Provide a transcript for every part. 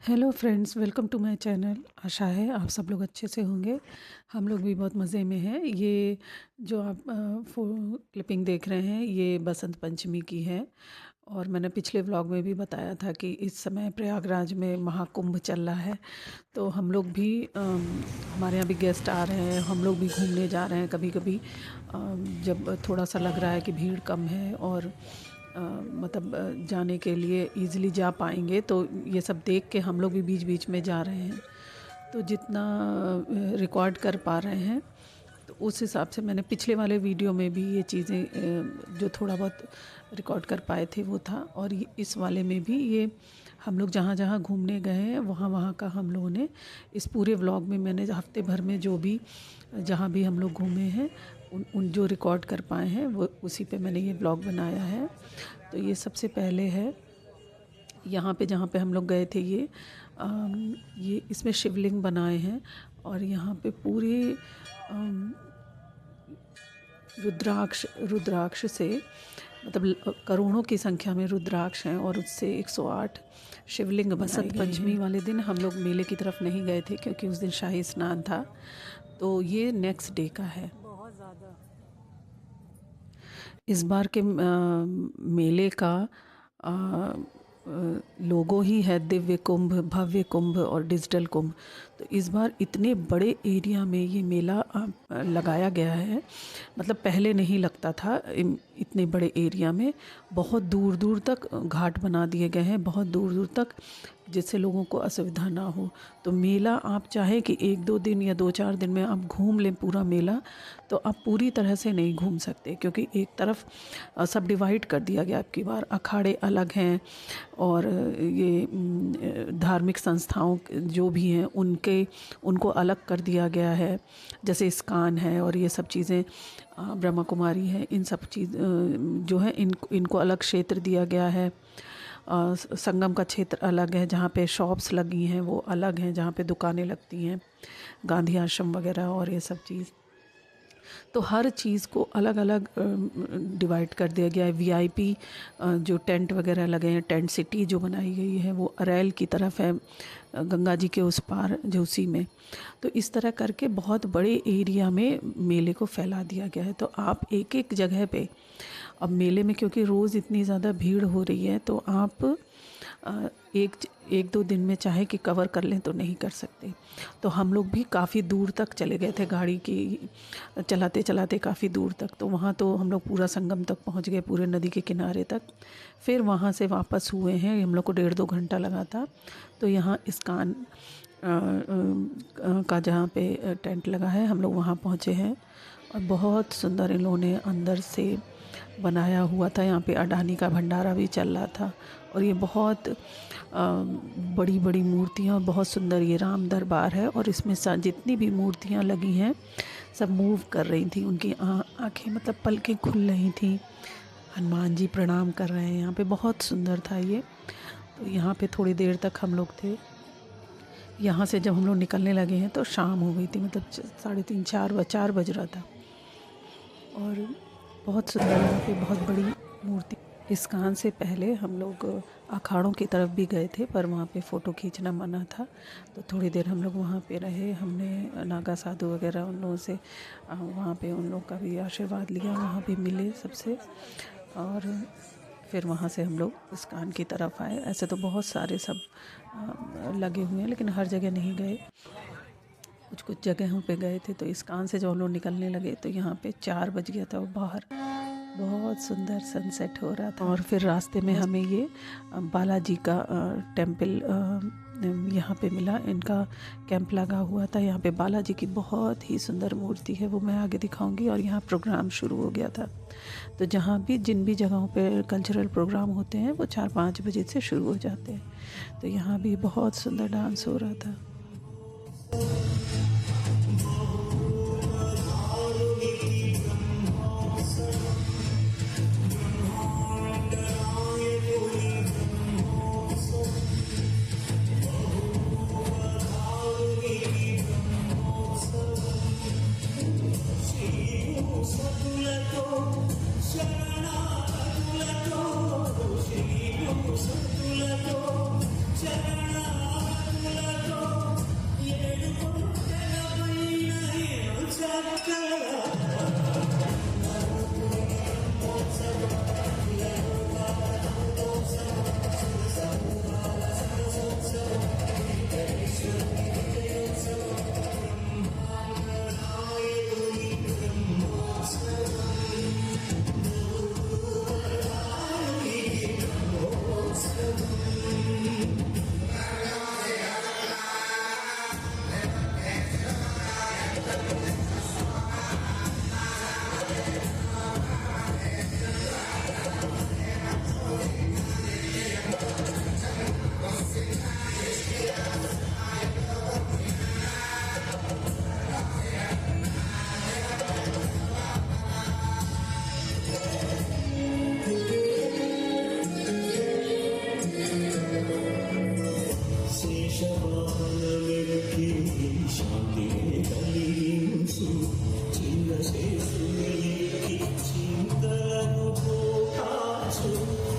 Hello friends, welcome to my channel. आशा है आप सब लोग अच्छे से होंगे। हम लोग भी बहुत मज़े में हैं। ये जो आप क्लिपिंग देख रहे हैं ये बसंत पंचमी की है। और मैंने पिछले व्लॉग में भी बताया था कि इस समय प्रयागराज में महाकुंभ चल रहा है। तो हम लोग भी हमारे यहाँ भी गेस्ट आ रहे हैं, हम लोग भी घूमने जा रहे हैं। कभी कभी जब थोड़ा सा लग रहा है कि भीड़ कम है और मतलब जाने के लिए इजीली जा पाएंगे, तो ये सब देख के हम लोग भी बीच बीच में जा रहे हैं। तो जितना रिकॉर्ड कर पा रहे हैं तो उस हिसाब से मैंने पिछले वाले वीडियो में भी ये चीज़ें जो थोड़ा बहुत रिकॉर्ड कर पाए थे वो था। और इस वाले में भी ये हम लोग जहाँ जहाँ घूमने गए हैं वहाँ वहाँ का हम लोगों ने इस पूरे व्लॉग में मैंने हफ्ते भर में जो भी जहाँ भी हम लोग घूमे हैं उन जो रिकॉर्ड कर पाए हैं वो उसी पे मैंने ये ब्लॉग बनाया है। तो ये सबसे पहले है यहाँ पे जहाँ पे हम लोग गए थे। ये इसमें शिवलिंग बनाए हैं और यहाँ पे पूरे रुद्राक्ष से मतलब करोड़ों की संख्या में रुद्राक्ष हैं और उससे 108 शिवलिंग बसंत पंचमी वाले दिन हम लोग मेले की तरफ नहीं गए थे क्योंकि उस दिन शाही स्नान था। तो ये नेक्स्ट डे का है। बहुत ज़्यादा इस बार के मेले का लोगो ही है दिव्य कुंभ, भव्य कुंभ और डिजिटल कुंभ। तो इस बार इतने बड़े एरिया में ये मेला लगाया गया है। मतलब पहले नहीं लगता था इतने बड़े एरिया में। बहुत दूर दूर तक घाट बना दिए गए हैं, बहुत दूर दूर तक, जिससे लोगों को असुविधा ना हो। तो मेला आप चाहे कि 1-2 दिन या 2-4 दिन में आप घूम लें पूरा मेला, तो आप पूरी तरह से नहीं घूम सकते क्योंकि एक तरफ सब डिवाइड कर दिया गया। आपकी बार अखाड़े अलग हैं और ये धार्मिक संस्थाओं जो भी हैं उनको अलग कर दिया गया है। जैसे इस्कान है और ये सब चीज़ें, ब्रह्मा कुमारी है, इन सब चीज़ जो है इनको अलग क्षेत्र दिया गया है। संगम का क्षेत्र अलग है, जहाँ पे शॉप्स लगी हैं वो अलग हैं, जहाँ पे दुकानें लगती हैं, गांधी आश्रम वगैरह और ये सब चीज़। तो हर चीज़ को अलग अलग डिवाइड कर दिया गया है। वीआईपी जो टेंट वगैरह लगे हैं, टेंट सिटी जो बनाई गई है वो अरैल की तरफ है, गंगा जी के उस पार जो उसी में। तो इस तरह करके बहुत बड़े एरिया में मेले को फैला दिया गया है। तो आप एक एक जगह पे, अब मेले में क्योंकि रोज़ इतनी ज़्यादा भीड़ हो रही है तो आप एक दो दिन में चाहे कि कवर कर लें तो नहीं कर सकते। तो हम लोग भी काफ़ी दूर तक चले गए थे, गाड़ी की चलाते चलाते काफ़ी दूर तक। तो वहाँ तो हम लोग पूरा संगम तक पहुँच गए, पूरे नदी के किनारे तक। फिर वहाँ से वापस हुए हैं, हम लोग को 1.5-2 घंटा लगा था। तो यहाँ इस्कान का जहाँ पे टेंट लगा है हम लोग वहाँ पहुँचे हैं। और बहुत सुंदर इन लोगों ने अंदर से बनाया हुआ था। यहाँ पे अडानी का भंडारा भी चल रहा था और ये बहुत बड़ी बड़ी मूर्तियाँ, बहुत सुंदर ये राम दरबार है। और इसमें जितनी भी मूर्तियाँ लगी हैं सब मूव कर रही थी, उनकी आँखें मतलब पलकें खुल रही थी। हनुमान जी प्रणाम कर रहे हैं यहाँ पे, बहुत सुंदर था ये। तो यहाँ पे थोड़ी देर तक हम लोग थे। यहाँ से जब हम लोग निकलने लगे हैं तो शाम हो गई थी, मतलब 3:30-4 बज रहा था। और बहुत सुंदर यहाँ पे बहुत बड़ी मूर्ति। इस्कान से पहले हम लोग अखाड़ों की तरफ भी गए थे पर वहाँ पे फ़ोटो खींचना मना था। तो थोड़ी देर हम लोग वहाँ पे रहे, हमने नागा साधु वगैरह उन लोगों से वहाँ पे उन लोग का भी आशीर्वाद लिया, वहाँ भी मिले सबसे। और फिर वहाँ से हम लोग इस्कान की तरफ आए। ऐसे तो बहुत सारे सब लगे हुए हैं लेकिन हर जगह नहीं गए, कुछ कुछ जगहों पे गए थे। तो इस्कान से जब हम लोग निकलने लगे तो यहाँ पे 4 बज गया था, बाहर बहुत सुंदर सनसेट हो रहा था। और फिर रास्ते में हमें ये बालाजी का टेम्पल यहाँ पे मिला। इनका कैंप लगा हुआ था। यहाँ पे बालाजी की बहुत ही सुंदर मूर्ति है, वो मैं आगे दिखाऊंगी। और यहाँ प्रोग्राम शुरू हो गया था। तो जहाँ भी जिन भी जगहों पे कल्चरल प्रोग्राम होते हैं वो 4-5 बजे से शुरू हो जाते हैं। तो यहाँ भी बहुत सुंदर डांस हो रहा था।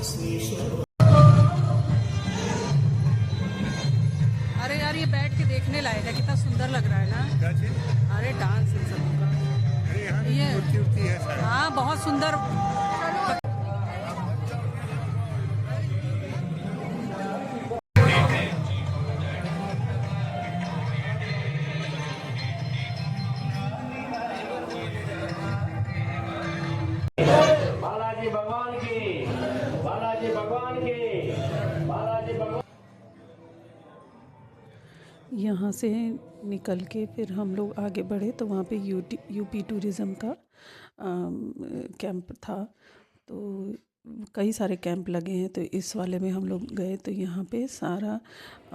अरे यार ये बैठ के देखने लायक है, कितना सुंदर लग रहा है ना। क्या चीज? अरे डांस इन सबों का अरे यहाँ भी ये मूर्ति उर्ति है शायद। हाँ बहुत सुंदर। बालाजी भगवान की, बालाजी भगवान की, बालाजी भगवान। यहाँ से निकल के फिर हम लोग आगे बढ़े तो वहाँ पे यूपी टूरिज़्म का कैंप था। तो कई सारे कैंप लगे हैं, तो इस वाले में हम लोग गए तो यहाँ पे सारा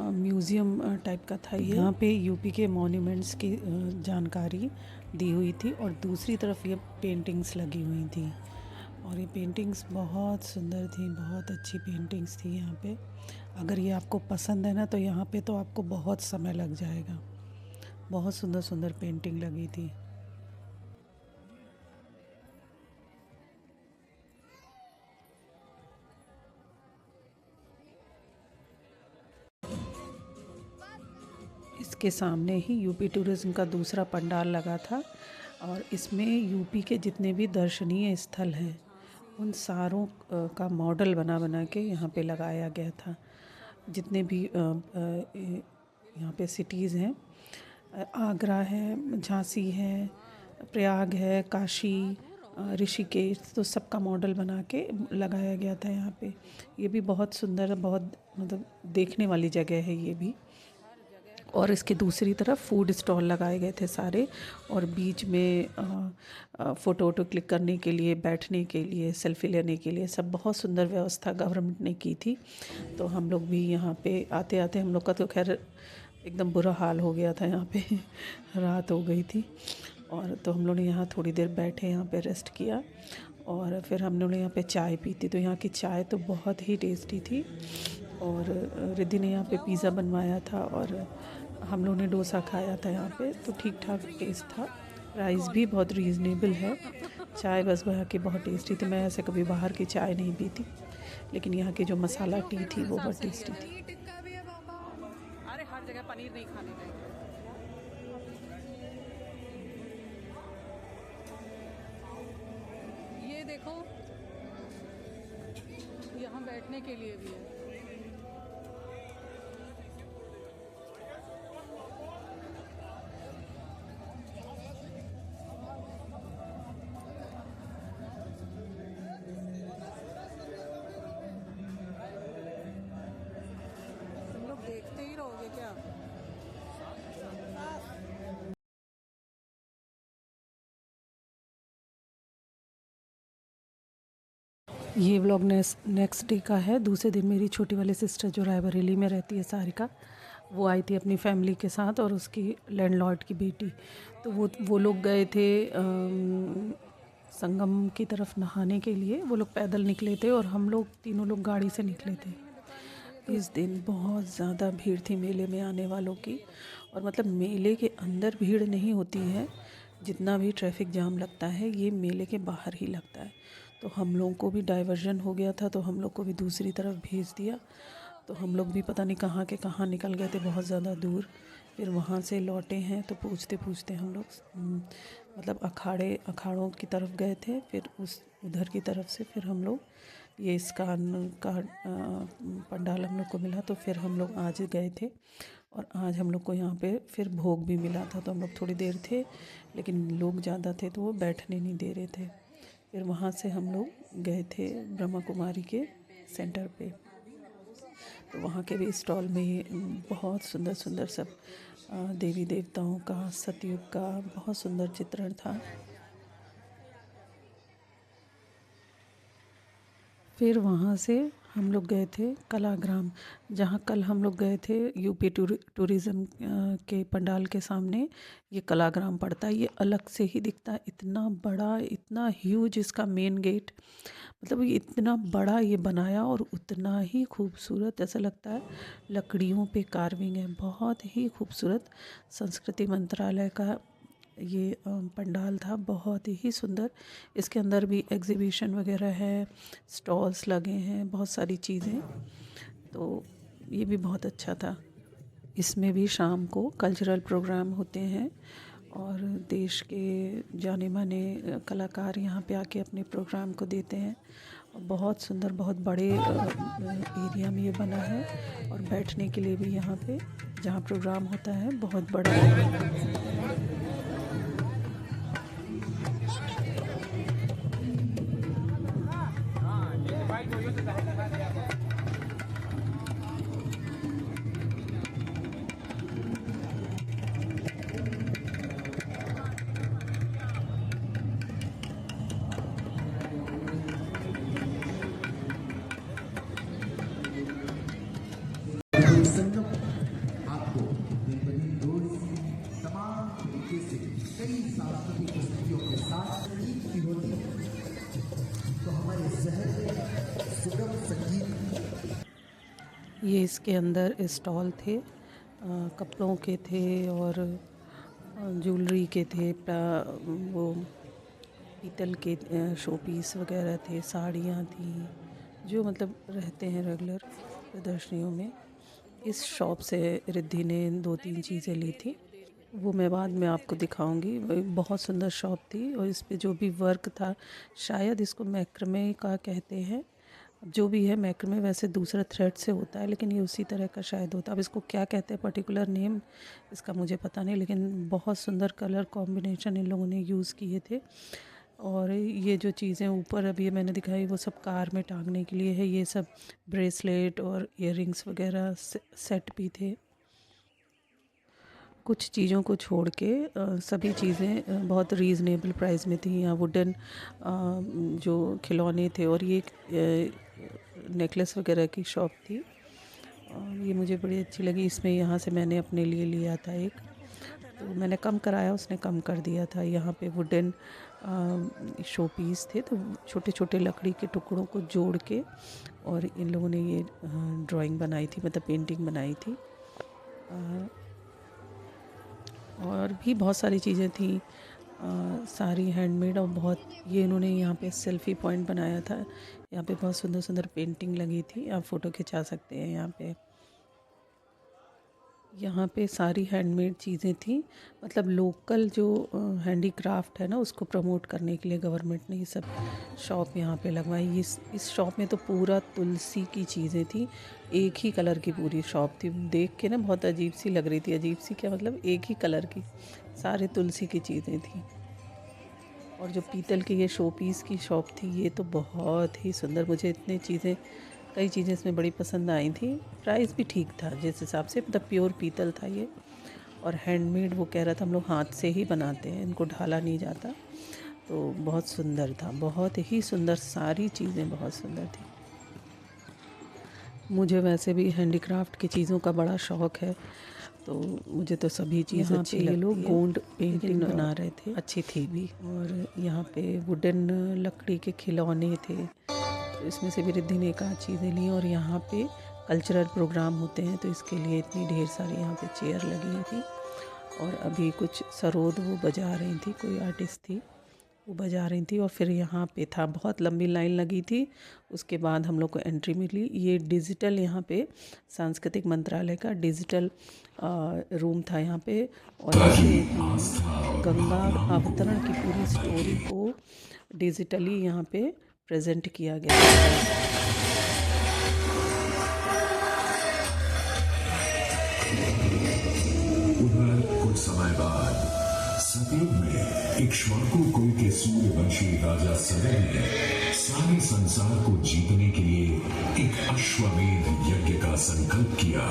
म्यूज़ियम टाइप का था। यहाँ पे यूपी के मॉन्यूमेंट्स की जानकारी दी हुई थी और दूसरी तरफ ये पेंटिंग्स लगी हुई थी और ये पेंटिंग्स बहुत सुंदर थी, बहुत अच्छी पेंटिंग्स थी यहाँ पे। अगर ये आपको पसंद है ना तो यहाँ पे तो आपको बहुत समय लग जाएगा। बहुत सुंदर सुंदर पेंटिंग लगी थी। इसके सामने ही यूपी टूरिज़्म का दूसरा पंडाल लगा था और इसमें यूपी के जितने भी दर्शनीय स्थल हैं उन सारों का मॉडल बना बना के यहाँ पे लगाया गया था। जितने भी यहाँ पे सिटीज़ हैं, आगरा है, झांसी है, प्रयाग है, काशी, ऋषिकेश, तो सबका मॉडल बना के लगाया गया था यहाँ पे। ये भी बहुत सुंदर, बहुत मतलब देखने वाली जगह है ये भी। और इसके दूसरी तरफ फूड स्टॉल लगाए गए थे सारे और बीच में फ़ोटो वोटो क्लिक करने के लिए, बैठने के लिए, सेल्फ़ी लेने के लिए सब बहुत सुंदर व्यवस्था गवर्नमेंट ने की थी। तो हम लोग भी यहाँ पे आते आते हम लोग का तो खैर एकदम बुरा हाल हो गया था यहाँ पे रात हो गई थी और तो हम लोग ने यहाँ थोड़ी देर बैठे, यहाँ पे रेस्ट किया और फिर हम लोग ने यहाँ पे चाय पी थी। तो यहाँ की चाय तो बहुत ही टेस्टी थी और रिद्धि ने यहाँ पे पिज़्ज़ा बनवाया था और हम लोग ने डोसा खाया था यहाँ पे, तो ठीक ठाक टेस्ट था। प्राइस भी बहुत रीज़नेबल है। चाय बस यहाँ की बहुत टेस्टी थी। मैं ऐसे कभी बाहर की चाय नहीं पीती, लेकिन यहाँ की जो मसाला टी थी वो बहुत टेस्टी थी। अरे हर जगह पनीर नहीं खाने का। ये देखो यहाँ बैठने के लिए भी है। देखते ही रहोगे क्या? ये व्लॉग नेक्स्ट डे का है। दूसरे दिन मेरी छोटी वाली सिस्टर जो रायबरेली में रहती है, सारिका, वो आई थी अपनी फैमिली के साथ और उसकी लैंडलॉर्ड की बेटी। तो वो लोग गए थे संगम की तरफ नहाने के लिए। वो लोग पैदल निकले थे और हम लोग तीनों लोग गाड़ी से निकले थे। इस दिन बहुत ज़्यादा भीड़ थी मेले में आने वालों की। और मतलब मेले के अंदर भीड़ नहीं होती है, जितना भी ट्रैफिक जाम लगता है ये मेले के बाहर ही लगता है। तो हम लोगों को भी डाइवर्जन हो गया था, तो हम लोग को भी दूसरी तरफ भेज दिया। तो हम लोग भी पता नहीं कहाँ के कहाँ निकल गए थे, बहुत ज़्यादा दूर। फिर वहाँ से लौटे हैं तो पूछते पूछते हम लोग मतलब अखाड़ों की तरफ गए थे। फिर उधर की तरफ से फिर हम लोग ये इस्कॉन का पंडाल हम लोग को मिला, तो फिर हम लोग आज गए थे और आज हम लोग को यहाँ पे फिर भोग भी मिला था। तो हम लोग थोड़ी देर थे, लेकिन लोग ज़्यादा थे तो वो बैठने नहीं दे रहे थे। फिर वहाँ से हम लोग गए थे ब्रह्मा कुमारी के सेंटर पे। तो वहाँ के भी स्टॉल में बहुत सुंदर सुंदर सब देवी देवताओं का, सतयुग का बहुत सुंदर चित्रण था। फिर वहाँ से हम लोग गए थे कलाग्राम, जहाँ कल हम लोग गए थे यूपी टूरिज़्म के पंडाल के सामने ये कलाग्राम पड़ता है। ये अलग से ही दिखता है, इतना बड़ा, इतना ह्यूज इसका मेन गेट। मतलब ये इतना बड़ा ये बनाया और उतना ही खूबसूरत, ऐसा लगता है लकड़ियों पे कार्विंग है। बहुत ही खूबसूरत। संस्कृति मंत्रालय का ये पंडाल था, बहुत ही सुंदर। इसके अंदर भी एग्जीबिशन वगैरह है, स्टॉल्स लगे हैं, बहुत सारी चीज़ें, तो ये भी बहुत अच्छा था। इसमें भी शाम को कल्चरल प्रोग्राम होते हैं और देश के जाने माने कलाकार यहाँ पे आके अपने प्रोग्राम को देते हैं। और बहुत सुंदर, बहुत बड़े एरिया में ये बना है और बैठने के लिए भी यहाँ पे जहाँ प्रोग्राम होता है बहुत बड़ा संगम आपको दिन ब दिन रोज तमाम तरीके से कई सांस्कृतिक प्रस्तुतियों के साथ संगीत की होती है, तो हमारे शहर में सुगम संगीत। ये इसके अंदर स्टॉल थे, कपड़ों के थे और ज्वेलरी के थे, वो पीतल के शो पीस वगैरह थे, साड़ियाँ थी, जो मतलब रहते हैं रेगुलर प्रदर्शनियों में। इस शॉप से रिद्धि ने 2-3 चीज़ें ली थी, वो मैं बाद में आपको दिखाऊंगी। वो बहुत सुंदर शॉप थी और इस पे जो भी वर्क था, शायद इसको मैक्रमे का कहते हैं, जो भी है मैक्रमे वैसे दूसरा थ्रेड से होता है, लेकिन ये उसी तरह का शायद होता है। अब इसको क्या कहते हैं पर्टिकुलर नेम इसका मुझे पता नहीं, लेकिन बहुत सुंदर कलर कॉम्बिनेशन इन लोगों ने यूज़ किए थे। और ये जो चीज़ें ऊपर अभी मैंने दिखाई वो सब कार में टांगने के लिए है। ये सब ब्रेसलेट और इयररिंग्स वगैरह सेट भी थे। कुछ चीज़ों को छोड़ के सभी चीज़ें बहुत रीज़नेबल प्राइस में थी। यहाँ वुडन जो खिलौने थे और ये नेकलेस वगैरह की शॉप थी और ये मुझे बड़ी अच्छी लगी। इसमें यहाँ से मैंने अपने लिए लिया था एक, तो मैंने कम कराया, उसने कम कर दिया था। यहाँ पे वुडन शो पीस थे, तो छोटे छोटे लकड़ी के टुकड़ों को जोड़ के और इन लोगों ने ये ड्राइंग बनाई थी, मतलब पेंटिंग बनाई थी। और भी बहुत सारी चीज़ें थी, सारी हैंडमेड। और बहुत ये इन्होंने यहाँ पे सेल्फ़ी पॉइंट बनाया था। यहाँ पे बहुत सुंदर सुंदर पेंटिंग लगी थी, आप फ़ोटो खिंचा सकते हैं यहाँ पे। यहाँ पे सारी हैंडमेड चीज़ें थी, मतलब लोकल जो हैंडीक्राफ्ट है ना, उसको प्रमोट करने के लिए गवर्नमेंट ने ये सब शॉप यहाँ पे लगवाई। इस शॉप में तो पूरा तुलसी की चीज़ें थी, एक ही कलर की पूरी शॉप थी। देख के ना बहुत अजीब सी लग रही थी, अजीब सी क्या मतलब, एक ही कलर की सारे तुलसी की चीज़ें थी। और जो पीतल की ये शो पीस की शॉप थी, ये तो बहुत ही सुंदर, मुझे इतनी चीज़ें, कई चीज़ें इसमें बड़ी पसंद आई थी। प्राइस भी ठीक था जिस हिसाब से, मतलब प्योर पीतल था ये और हैंडमेड। वो कह रहा था हम लोग हाथ से ही बनाते हैं, इनको ढाला नहीं जाता। तो बहुत सुंदर था, बहुत ही सुंदर, सारी चीज़ें बहुत सुंदर थी। मुझे वैसे भी हैंडीक्राफ्ट की चीज़ों का बड़ा शौक़ है, तो मुझे तो सभी चीज़ अच्छी लगती है। लोग गोंड पेंटिंग बना रहे थे, अच्छी थी भी। और यहाँ पे वुडन लकड़ी के खिलौने थे, तो इसमें से भी रिद्धि ने एक आध चीज़ें ली। और यहाँ पे कल्चरल प्रोग्राम होते हैं, तो इसके लिए इतनी ढेर सारी यहाँ पे चेयर लगी हुई थी। और अभी कुछ सरोद वो बजा रही थी, कोई आर्टिस्ट थी वो बजा रही थी। और फिर यहाँ पे था, बहुत लंबी लाइन लगी थी। उसके बाद हम लोग को एंट्री मिली। ये डिजिटल, यहाँ पे सांस्कृतिक मंत्रालय का डिजिटल रूम था यहाँ पे। और गंगा अवतरण की पूरी स्टोरी को डिजिटली यहाँ पे प्रेजेंट किया गया है। उधर कुछ समय बाद सतयुग में इक्ष्वाकु कुल के सूर्यवंशी राजा सगर ने सारे संसार को जीतने के लिए एक अश्वमेध यज्ञ का संकल्प किया।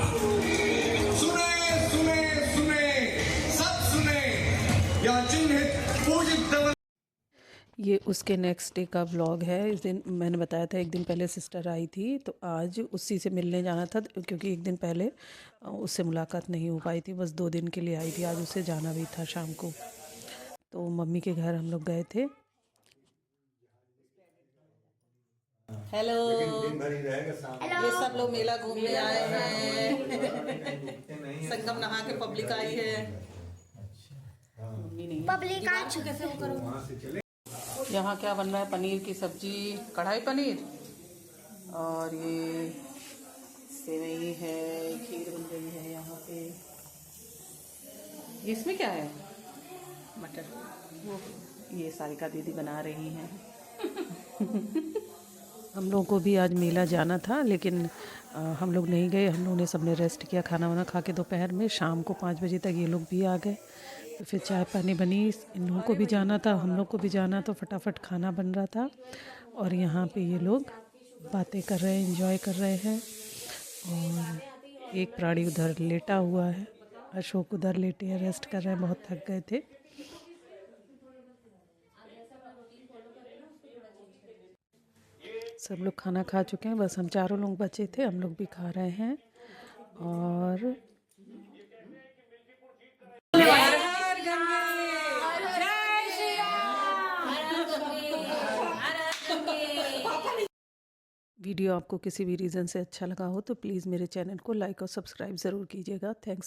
सुने सुने सुने सब सुने, या चिन्हित पूजित दवन। ये उसके नेक्स्ट डे का व्लॉग है। इस दिन मैंने बताया था, एक दिन पहले सिस्टर आई थी, तो आज उसी से मिलने जाना था, क्योंकि एक दिन पहले उससे मुलाकात नहीं हो पाई थी, बस 2 दिन के लिए आई थी। आज उसे जाना भी था शाम को, तो मम्मी के घर हम लोग गए थे। हेलो, ये सब लोग मेला घूमने आए हैं। संगम नहा के पब्लिक आई है। मम्मी नहीं पब्लिक आज कैसे वो करूँ। यहाँ क्या बन रहा है? पनीर की सब्जी, कढ़ाई पनीर, और ये सेवई है, खीर बन रही है यहाँ पे। इसमें क्या है? मटर। वो ये सारिका दीदी बना रही हैं। हम लोगों को भी आज मेला जाना था, लेकिन हम लोग नहीं गए। हम लोगों ने सबने रेस्ट किया, खाना वाना खा के दोपहर में। शाम को 5 बजे तक ये लोग भी आ गए, तो फिर चाय पानी बनी। इन लोगों को भी जाना था, हम लोग को भी जाना, तो फटाफट खाना बन रहा था। और यहाँ पे ये लोग बातें कर रहे हैं, एंजॉय कर रहे हैं। और एक प्राणी उधर लेटा हुआ है, अशोक उधर लेटे हैं, रेस्ट कर रहे हैं, बहुत थक गए थे। सब लोग खाना खा चुके हैं, बस हम चारों लोग बचे थे, हम लोग भी खा रहे हैं। और वीडियो आपको किसी भी रीज़न से अच्छा लगा हो तो प्लीज़ मेरे चैनल को लाइक और सब्सक्राइब ज़रूर कीजिएगा। थैंक्स।